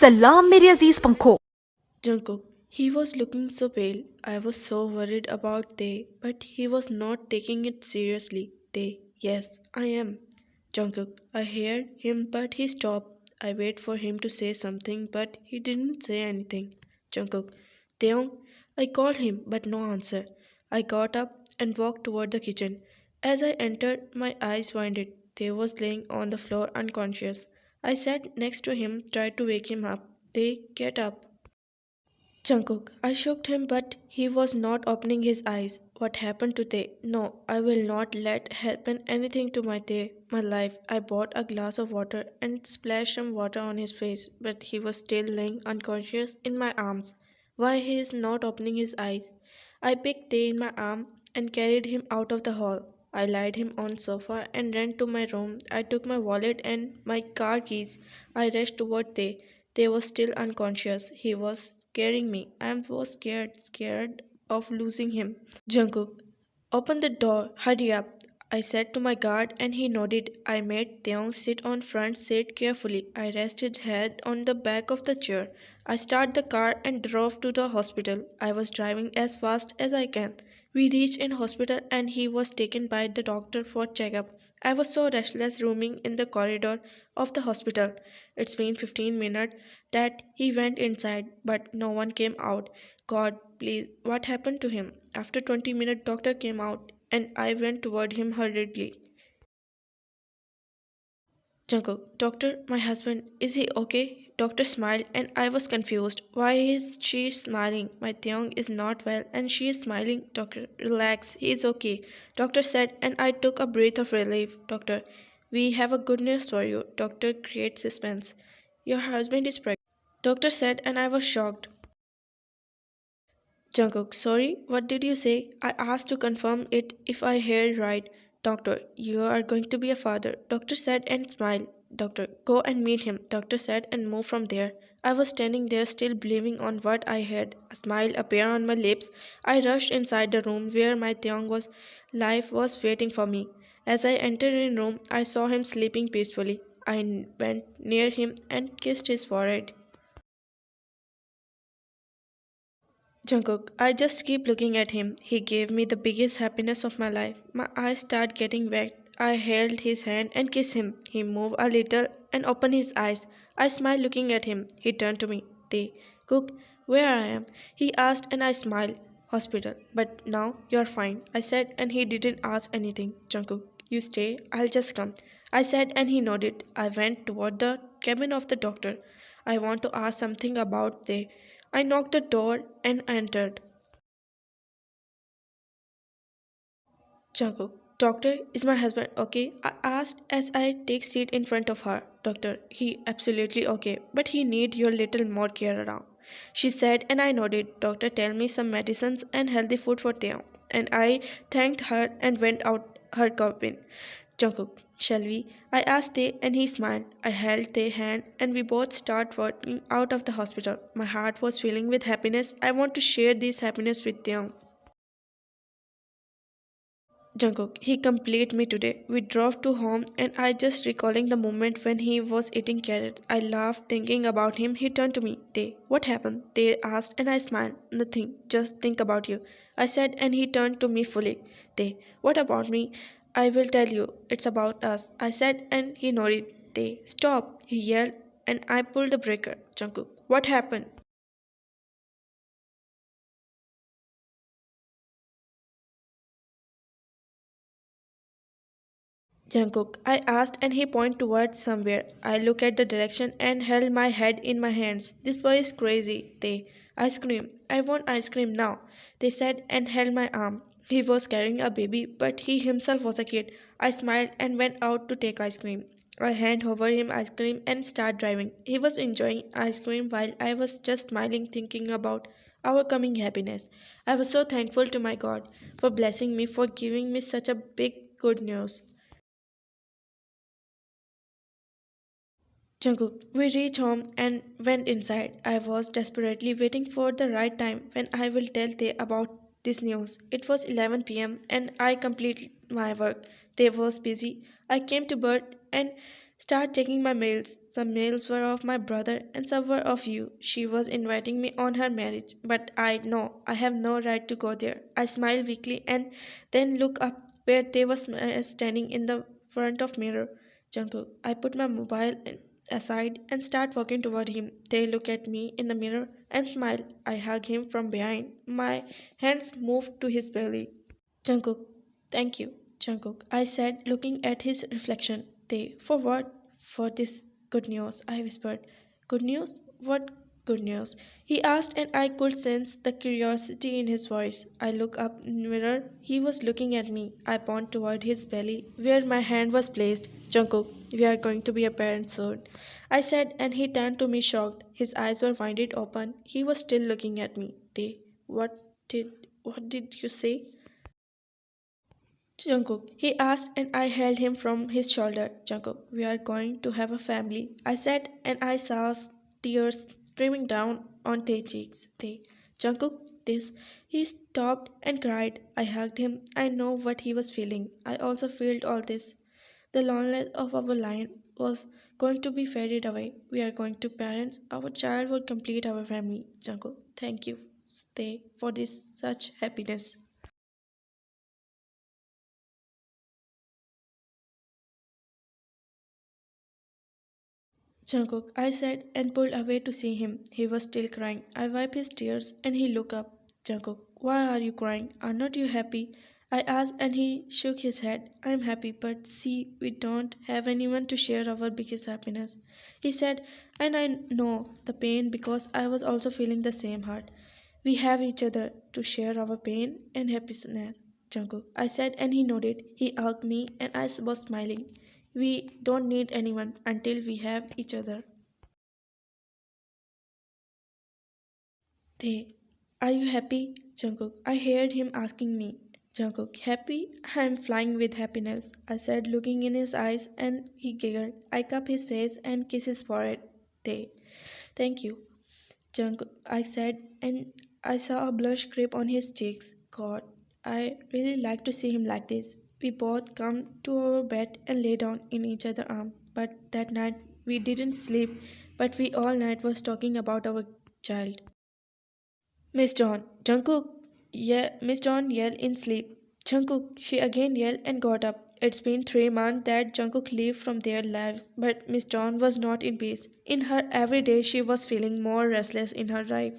सलाम मेरे अजीज पंखों। Jungkook. He was looking so pale. I was so worried about Tae, but he was not taking it seriously. Tae, yes, I am. Jungkook. I heard him, but he stopped. I waited for him to say something, but he didn't say anything. Jungkook. Taeyong. I called him, but no answer. I got up and walked toward the kitchen. As I entered, my eyes winded. Tae was laying on the floor unconscious. I sat next to him, tried to wake him up. Tae, get up. Jungkook, I shook him, but he was not opening his eyes. What happened to Tae? No, I will not let happen anything to my Tae, my life. I bought a glass of water and splashed some water on his face, but he was still laying unconscious in my arms. Why he is not opening his eyes? I picked Tae in my arm and carried him out of the hall. I laid him on sofa and ran to my room. I took my wallet and my car keys. I rushed toward Tae. Tae was still unconscious. He was scaring me. I was scared of losing him. Jungkook, open the door, hurry up. I said to my guard and he nodded. I made Taeyong sit on front seat carefully. I rested his head on the back of the chair. I started the car and drove to the hospital. I was driving as fast as I can. We reached in hospital and he was taken by the doctor for checkup. I was so restless roaming in the corridor of the hospital. It's been 15 minutes that he went inside, but no one came out. God, please, what happened to him? After 20 minutes, doctor came out and I went toward him hurriedly. Jungkook, doctor, my husband, is he okay? Doctor smiled and I was confused. Why is she smiling? My Taeyong is not well and she is smiling. Doctor, relax, he is okay. Doctor said and I took a breath of relief. Doctor, we have a good news for you. Doctor creates suspense. Your husband is pregnant. Doctor said and I was shocked. Jungkook, sorry, what did you say? I asked to confirm it if I heard right. Doctor, you are going to be a father. Doctor said and smiled. Doctor, go and meet him. Doctor said and move from there. I was standing there still believing on what I heard. A smile appeared on my lips. I rushed inside the room where my Taeyong was. Life was waiting for me. As I entered the room, I saw him sleeping peacefully. I went near him and kissed his forehead. Jungkook, I just keep looking at him. He gave me the biggest happiness of my life. My eyes start getting wet. I held his hand and kissed him. He moved a little and opened his eyes. I smiled looking at him. He turned to me. Taekook, where I am? He asked and I smiled. Hospital. But now you're fine. I said and he didn't ask anything. Jungkook, you stay. I'll just come. I said and he nodded. I went toward the cabin of the doctor. I want to ask something about Tae. I knocked the door and entered. Jungkook, doctor, is my husband okay? I asked as I take seat in front of her. Doctor, he absolutely okay, but he need your little more care around. She said and I nodded. Doctor, tell me some medicines and healthy food for Theo. And I thanked her and went out her cabin. Jungkook, shall we? I asked Tae and he smiled. I held Tae's hand and we both started walking out of the hospital. My heart was filling with happiness. I want to share this happiness with Tae. Jungkook, he completed me today. We drove to home and I just recalling the moment when he was eating carrots. I laughed thinking about him. He turned to me. Tae, what happened? Tae asked and I smiled. Nothing. Just think about you. I said and he turned to me fully. Tae, what about me? I will tell you. It's about us. I said and he nodded. Tae, stop. He yelled and I pulled the breaker. Jungkook, what happened? Jungkook, I asked and he pointed towards somewhere. I looked at the direction and held my head in my hands. This boy is crazy. They, ice cream. I want ice cream now. They said and held my arm. He was carrying a baby, but he himself was a kid. I smiled and went out to take ice cream. I handed over him ice cream and started driving. He was enjoying ice cream while I was just smiling thinking about our coming happiness. I was so thankful to my God for blessing me, for giving me such a big good news. Jungkook, we reached home and went inside. I was desperately waiting for the right time when I will tell Tae about this news. It was 11 p.m. and I completed my work. Tae was busy. I came to bed and Start checking my mails. Some mails were of my brother and some were of you. She was inviting me on her marriage, but I know I have no right to go there. I smile weakly and then look up where they were standing in the front of mirror. Jungkook. I put my mobile aside and start walking toward him. They look at me in the mirror and smile. I hug him from behind. My hands move to his belly. Jungkook, thank you, Jungkook. I said, looking at his reflection. They, for what? For this good news, I whispered. Good news? What good news? He asked, and I could sense the curiosity in his voice. I looked up in the mirror. He was looking at me. I pointed toward his belly, where my hand was placed. Jungkook, we are going to be a parent soon. I said, and he turned to me shocked. His eyes were wide open. He was still looking at me. They, what did you say? Jungkook, he asked, and I held him from his shoulder. Jungkook, we are going to have a family. I said, and I saw tears streaming down on their cheeks. They, Jungkook, this. He stopped and cried. I hugged him. I know what he was feeling. I also felt all this. The loneliness of our line was going to be faded away. We are going to parents. Our child will complete our family. Jungkook, thank you, stay for this such happiness. Jungkook, I said and pulled away to see him. He was still crying. I wiped his tears and he looked up. Jungkook, why are you crying? Are not you happy? I asked and he shook his head. I am happy, but see, we don't have anyone to share our biggest happiness. He said, and I know the pain because I was also feeling the same hurt. We have each other to share our pain and happiness. Jungkook, I said, and he nodded. He hugged me, and I was smiling. We don't need anyone until we have each other. They, are you happy? Jungkook, I heard him asking me. Jungkook, happy? I'm flying with happiness, I said, looking in his eyes, and he giggled. I cupped his face and kissed his forehead. They, thank you. Jungkook, I said, and I saw a blush creep on his cheeks. God, I really like to see him like this. We both come to our bed and lay down in each other's arms. But that night we didn't sleep, but we all night was talking about our child. Miss Dawn, Jungkook, yeah, Miss Dawn yelled in sleep. Jungkook, she again yelled and got up. It's been 3 months that Jungkook lived from their lives, but Miss Dawn was not in peace. In her every day, she was feeling more restless in her life.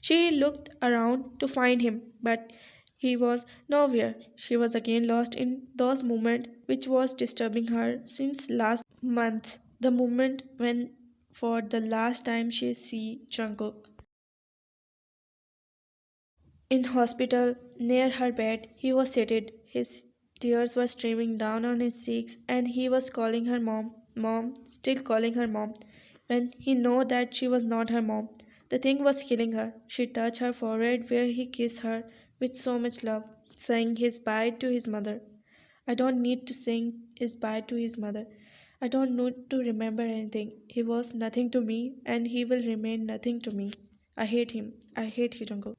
She looked around to find him, but he was nowhere. She was again lost in those moments which was disturbing her since last month. The moment when, for the last time, she see Jungkook. In hospital, near her bed, he was seated. His tears were streaming down on his cheeks, and he was calling her mom, mom, still calling her mom, when he knew that she was not her mom. The thing was killing her. She touched her forehead where he kissed her with so much love, saying his bye to his mother. I don't need to sing his bye to his mother. I don't need to remember anything. He was nothing to me, and he will remain nothing to me. I hate him. I hate Hirongo.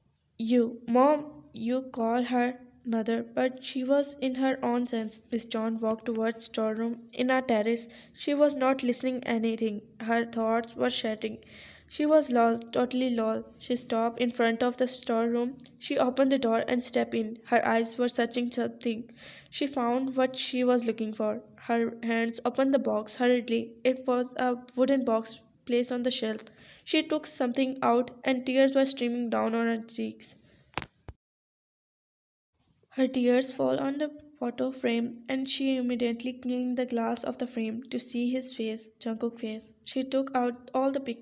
Mom, you call her mother, but she was in her own sense. Miss John walked towards storeroom in our terrace. She was not listening anything. Her thoughts were shatting. She was lost, totally lost. She stopped in front of the storeroom. She opened the door and stepped in. Her eyes were searching something. She found what she was looking for. Her hands opened the box hurriedly. It was a wooden box placed on the shelf. She took something out and tears were streaming down on her cheeks. Her tears fell on the photo frame and she immediately cleaned the glass of the frame to see his face, Jungkook's face. She took out all the pics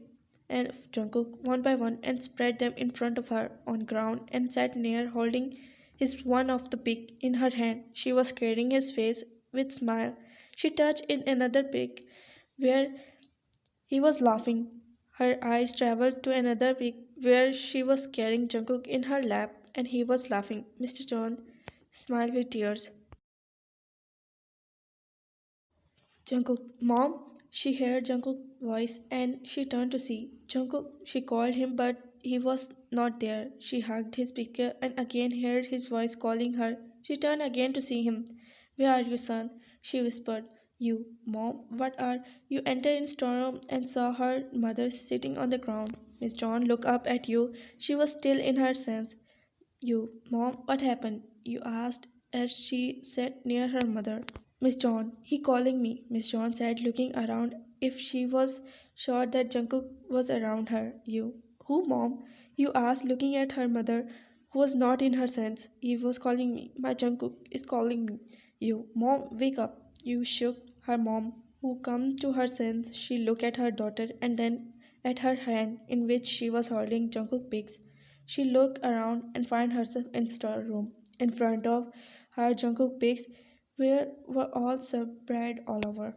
of Jungkook one by one and spread them in front of her on ground and sat near holding his one of the pic in her hand. She was carrying his face with smile. She touched in another pic where he was laughing. Her eyes traveled to another pic where she was carrying Jungkook in her lap and he was laughing. Mr. John smiled with tears. Jungkook, Mom! She heard Jungkook's voice and she turned to see. Jungkook, she called him but he was not there. She hugged his picture and again heard his voice calling her. She turned again to see him. Where are you, son? She whispered. You, Mom, what are you entered in storeroom and saw her mother sitting on the ground. Miss John looked up at you. She was still in her sense. You, Mom, what happened? You asked as she sat near her mother. Miss John, he calling me, Miss John said, looking around if she was sure that Jungkook was around her. You, who, Mom? You asked, looking at her mother, who was not in her sense. He was calling me. My Jungkook is calling me. You, Mom, wake up. You shook her mom, who come to her sense. She looked at her daughter and then at her hand, in which she was holding Jungkook pics. She looked around and found herself in storeroom. In front of her, Jungkook pics were all spread all over.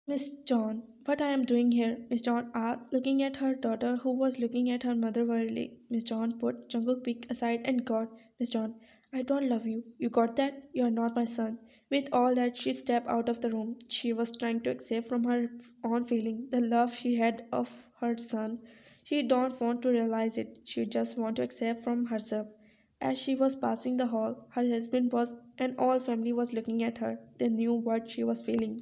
Miss John, what I am doing here? Miss John asked, looking at her daughter, who was looking at her mother worriedly. Miss John put Jungkook pic aside and got, Miss John, I don't love you. You got that? You are not my son. With all that, she stepped out of the room. She was trying to accept from her own feeling the love she had of her son. She don't want to realize it. She just want to accept from herself. As she was passing the hall, her husband was and all family was looking at her. They knew what she was feeling.